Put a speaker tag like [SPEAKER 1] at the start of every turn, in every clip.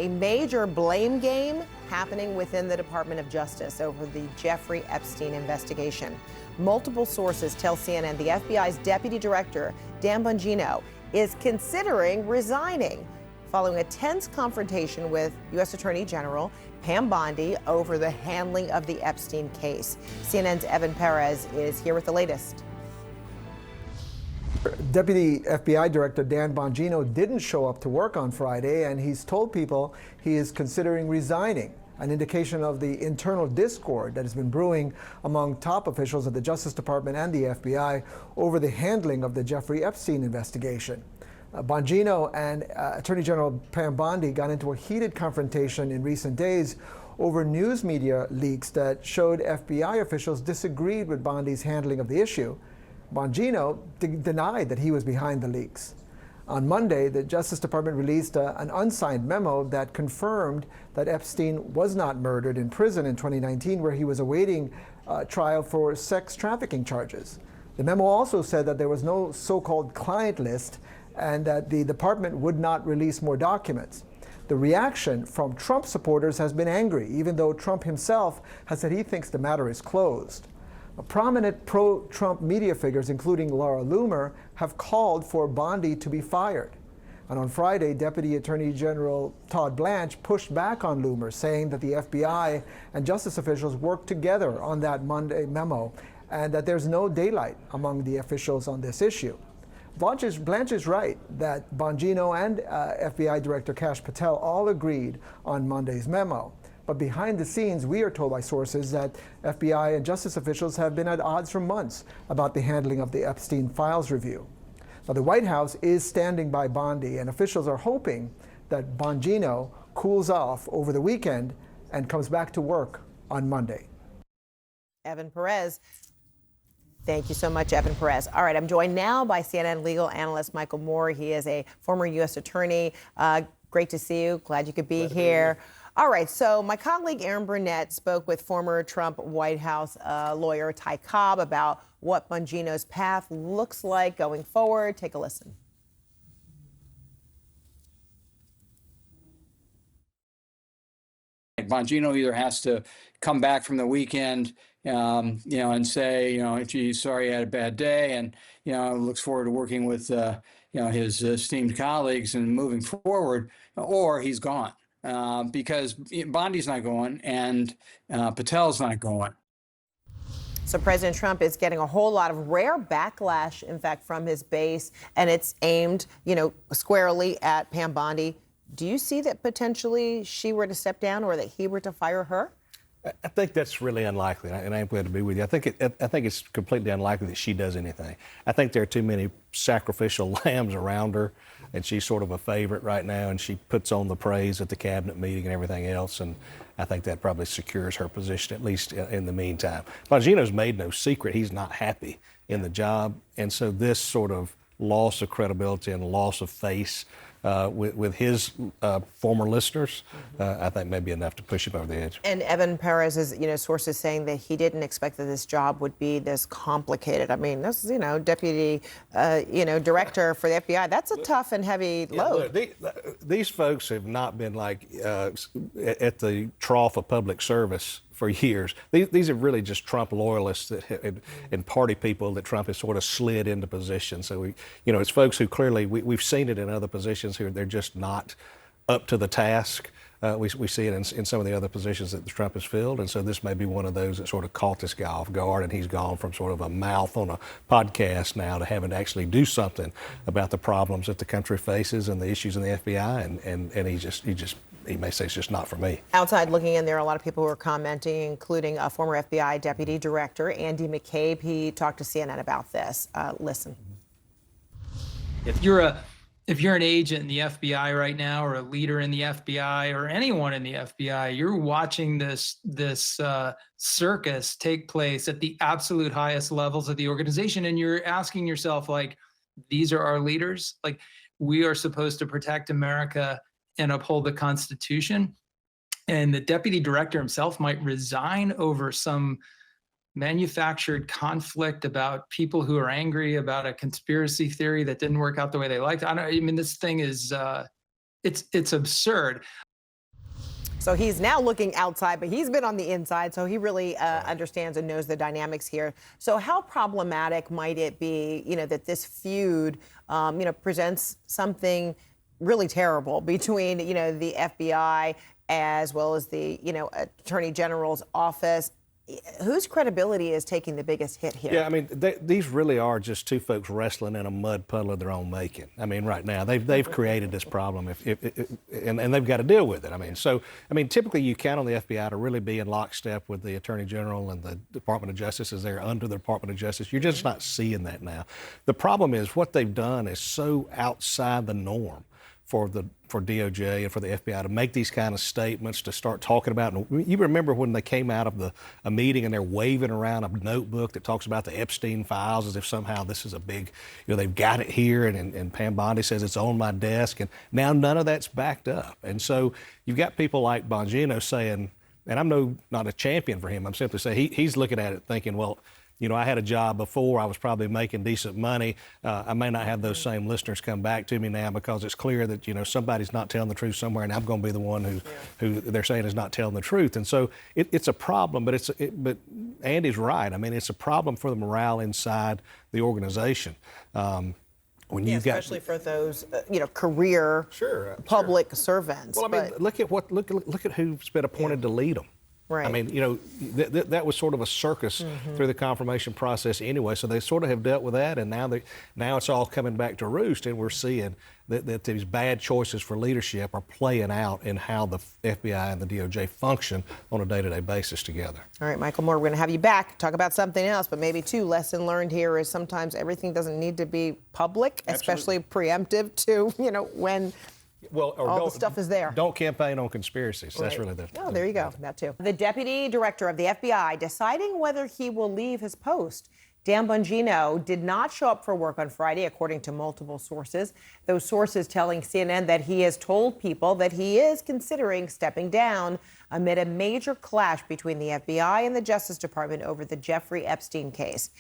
[SPEAKER 1] a major blame game happening within the Department of Justice over the Jeffrey Epstein investigation. Multiple sources tell CNN the FBI's Deputy Director, Dan Bongino, is considering resigning following a tense confrontation with U.S. Attorney General Pam Bondi over the handling of the Epstein case. CNN's Evan Perez is here with the latest.
[SPEAKER 2] Deputy FBI Director Dan Bongino didn't show up to work on Friday, and he's told people he is considering resigning, an indication of the internal discord that has been brewing among top officials of the Justice Department and the FBI over the handling of the Jeffrey Epstein investigation. Bongino and Attorney General Pam Bondi got into a heated confrontation in recent days over news media leaks that showed FBI officials disagreed with Bondi's handling of the issue. Bongino denied that he was behind the leaks. On Monday, the Justice Department released an unsigned memo that confirmed that Epstein was not murdered in prison in 2019, where he was awaiting trial for sex trafficking charges. The memo also said that there was no so-called client list and that the department would not release more documents. The reaction from Trump supporters has been angry, even though Trump himself has said he thinks the matter is closed. Prominent pro-Trump media figures, including Laura Loomer, have called for Bondi to be fired. And on Friday, Deputy Attorney General Todd Blanche pushed back on Loomer, saying that the FBI and justice officials worked together on that Monday memo and that there's no daylight among the officials on this issue. Blanche is right that Bongino and FBI Director Kash Patel all agreed on Monday's memo. But behind the scenes, we are told by sources that FBI and justice officials have been at odds for months about the handling of the Epstein files review. Now, the White House is standing by Bondi, and officials are hoping that Bongino cools off over the weekend and comes back to work on Monday.
[SPEAKER 1] Evan Perez. Thank you so much, Evan Perez. All right, I'm joined now by CNN legal analyst Michael Moore. He is a former U.S. attorney. Great to see you. Glad you could be here. All right, so my colleague Aaron Burnett spoke with former Trump White House lawyer Ty Cobb about what Bongino's path looks like going forward. Take a listen.
[SPEAKER 3] Bongino either has to come back from the weekend, and say, geez, sorry, I had a bad day, and, looks forward to working with, his esteemed colleagues and moving forward, or he's gone. Because Bondi's not going and Patel's not going.
[SPEAKER 1] So President Trump is getting a whole lot of rare backlash, in fact, from his base, and it's aimed, squarely at Pam Bondi. Do you see that potentially she were to step down or that he were to fire her?
[SPEAKER 4] I think that's really unlikely, and I'm glad to be with you. I think it's completely unlikely that she does anything. I think there are too many sacrificial lambs around her, and she's sort of a favorite right now, and she puts on the praise at the cabinet meeting and everything else, and I think that probably secures her position, at least in the meantime. Bongino's made no secret he's not happy in the job, and so this sort of loss of credibility and loss of face with his former listeners, I think may be enough to push him over the edge.
[SPEAKER 1] And Evan Perez's, sources saying that he didn't expect that this job would be this complicated. I mean, this, deputy, director for the FBI. That's a tough and heavy load.
[SPEAKER 4] Look, these folks have not been like at the trough of public service for years. These are really just Trump loyalists and party people that Trump has sort of slid into position. So it's folks who clearly we've seen it in other positions who they're just not up to the task. We see it in some of the other positions that Trump has filled, and so this may be one of those that sort of caught this guy off guard, and he's gone from sort of a mouth on a podcast now to having to actually do something about the problems that the country faces and the issues in the FBI, and he may say it's just not for me.
[SPEAKER 1] Outside looking in, there are a lot of people who are commenting, including a former FBI Deputy Director, Andy McCabe. He talked to CNN about this. Listen.
[SPEAKER 5] If you're an agent in the FBI right now, or a leader in the FBI, or anyone in the FBI, you're watching this circus take place at the absolute highest levels of the organization, and you're asking yourself, like, these are our leaders? Like, we are supposed to protect America and uphold the Constitution, and the deputy director himself might resign over some manufactured conflict about people who are angry about a conspiracy theory that didn't work out the way they liked. This thing is, it's absurd.
[SPEAKER 1] So he's now looking outside, but he's been on the inside, so he really understands and knows the dynamics here. So how problematic might it be, that this feud, presents something really terrible between, the FBI as well as the, Attorney General's office? Whose credibility is taking the biggest hit here?
[SPEAKER 4] Yeah, I mean, these really are just two folks wrestling in a mud puddle of their own making. I mean, right now they've created this problem, and they've got to deal with it. I mean, typically you count on the FBI to really be in lockstep with the Attorney General and the Department of Justice as they're under the Department of Justice. You're just not seeing that now. The problem is what they've done is so outside the norm for DOJ and for the FBI to make these kind of statements, to start talking about. And you remember when they came out of a meeting and they're waving around a notebook that talks about the Epstein files as if somehow this is a big, they've got it here, and Pam Bondi says it's on my desk, and now none of that's backed up. And so you've got people like Bongino saying, and I'm not a champion for him, I'm simply saying he's looking at it thinking, well, I had a job before. I was probably making decent money. I may not have those same listeners come back to me now because it's clear that, somebody's not telling the truth somewhere, and I'm going to be the one who they're saying is not telling the truth. And so it's a problem, but but Andy's right. I mean, it's a problem for the morale inside the organization. When you
[SPEAKER 1] especially for those, career public servants.
[SPEAKER 4] Well, I mean, look at who's been appointed to lead them.
[SPEAKER 1] Right.
[SPEAKER 4] I mean, that was sort of a circus through the confirmation process anyway. So they sort of have dealt with that, and now it's all coming back to roost, and we're seeing that these bad choices for leadership are playing out in how the FBI and the DOJ function on a day-to-day basis together.
[SPEAKER 1] All right, Michael Moore, we're going to have you back, talk about something else, but maybe too, lesson learned here is sometimes everything doesn't need to be public, especially preemptive to, when all the stuff is there.
[SPEAKER 4] Don't campaign on conspiracies. Right. That's really
[SPEAKER 1] there you go. That too. The deputy director of the FBI deciding whether he will leave his post. Dan Bongino did not show up for work on Friday, according to multiple sources. Those sources telling CNN that he has told people that he is considering stepping down amid a major clash between the FBI and the Justice Department over the Jeffrey Epstein case,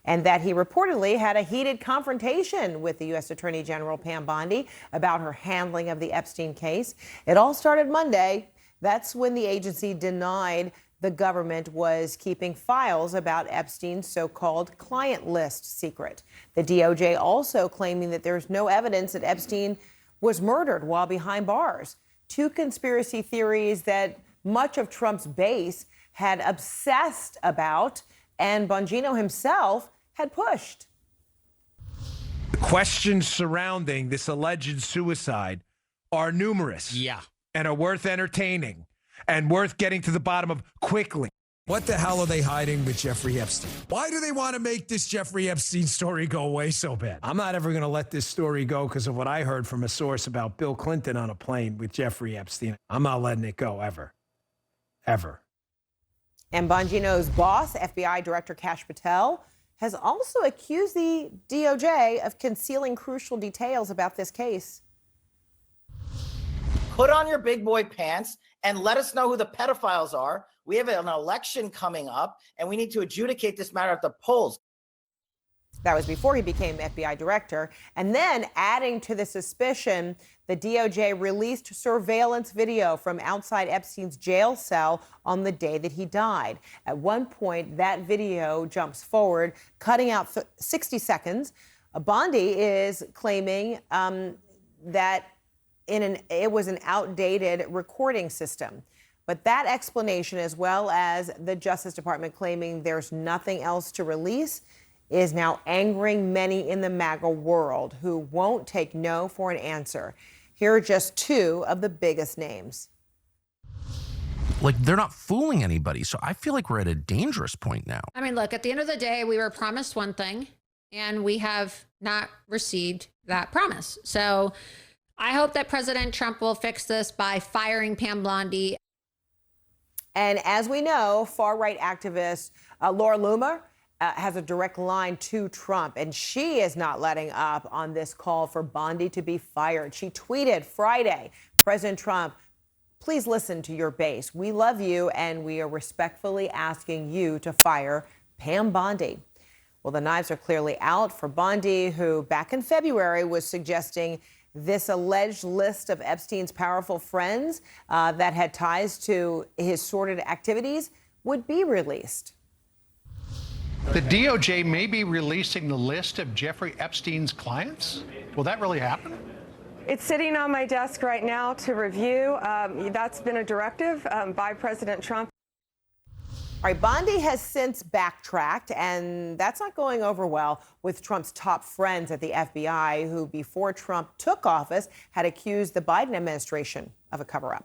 [SPEAKER 1] and that he reportedly had a heated confrontation with the U.S. Attorney General Pam Bondi about her handling of the Epstein case. It all started Monday. That's when the agency denied the government was keeping files about Epstein's so-called client list secret. The DOJ also claiming that there's no evidence that Epstein was murdered while behind bars. Two conspiracy theories that much of Trump's base had obsessed about, and Bongino himself had pushed.
[SPEAKER 6] The questions surrounding this alleged suicide are numerous.
[SPEAKER 7] Yeah.
[SPEAKER 6] And are worth entertaining and worth getting to the bottom of quickly.
[SPEAKER 7] What the hell are they hiding with Jeffrey Epstein? Why do they want to make this Jeffrey Epstein story go away so bad? I'm not ever going to let this story go because of what I heard from a source about Bill Clinton on a plane with Jeffrey Epstein. I'm not letting it go ever. Ever.
[SPEAKER 1] And Bongino's boss, FBI Director Kash Patel, has also accused the DOJ of concealing crucial details about this case.
[SPEAKER 8] Put on your big boy pants and let us know who the pedophiles are. We have an election coming up, and we need to adjudicate this matter at the polls.
[SPEAKER 1] That was before he became FBI director. And then, adding to the suspicion, the DOJ released surveillance video from outside Epstein's jail cell on the day that he died. At one point, that video jumps forward, cutting out 60 seconds. Bondi is claiming that it was an outdated recording system. But that explanation, as well as the Justice Department claiming there's nothing else to release, is now angering many in the MAGA world who won't take no for an answer. Here are just two of the biggest names.
[SPEAKER 9] Like, they're not fooling anybody. So I feel like we're at a dangerous point now.
[SPEAKER 10] I mean, look, at the end of the day, we were promised one thing, and we have not received that promise. So I hope that President Trump will fix this by firing Pam Bondi.
[SPEAKER 1] And as we know, far-right activist Laura Loomer has a direct line to Trump, and she is not letting up on this call for Bondi to be fired. She tweeted Friday, President Trump, please listen to your base. We love you, and we are respectfully asking you to fire Pam Bondi. Well, the knives are clearly out for Bondi, who back in February was suggesting this alleged list of Epstein's powerful friends that had ties to his sordid activities would be released.
[SPEAKER 11] The DOJ may be releasing the list of Jeffrey Epstein's clients. Will that really happen?
[SPEAKER 12] It's sitting on my desk right now to review. That's been a directive by President Trump.
[SPEAKER 1] All right, Bondi has since backtracked, and that's not going over well with Trump's top friends at the FBI, who before Trump took office had accused the Biden administration of a cover-up.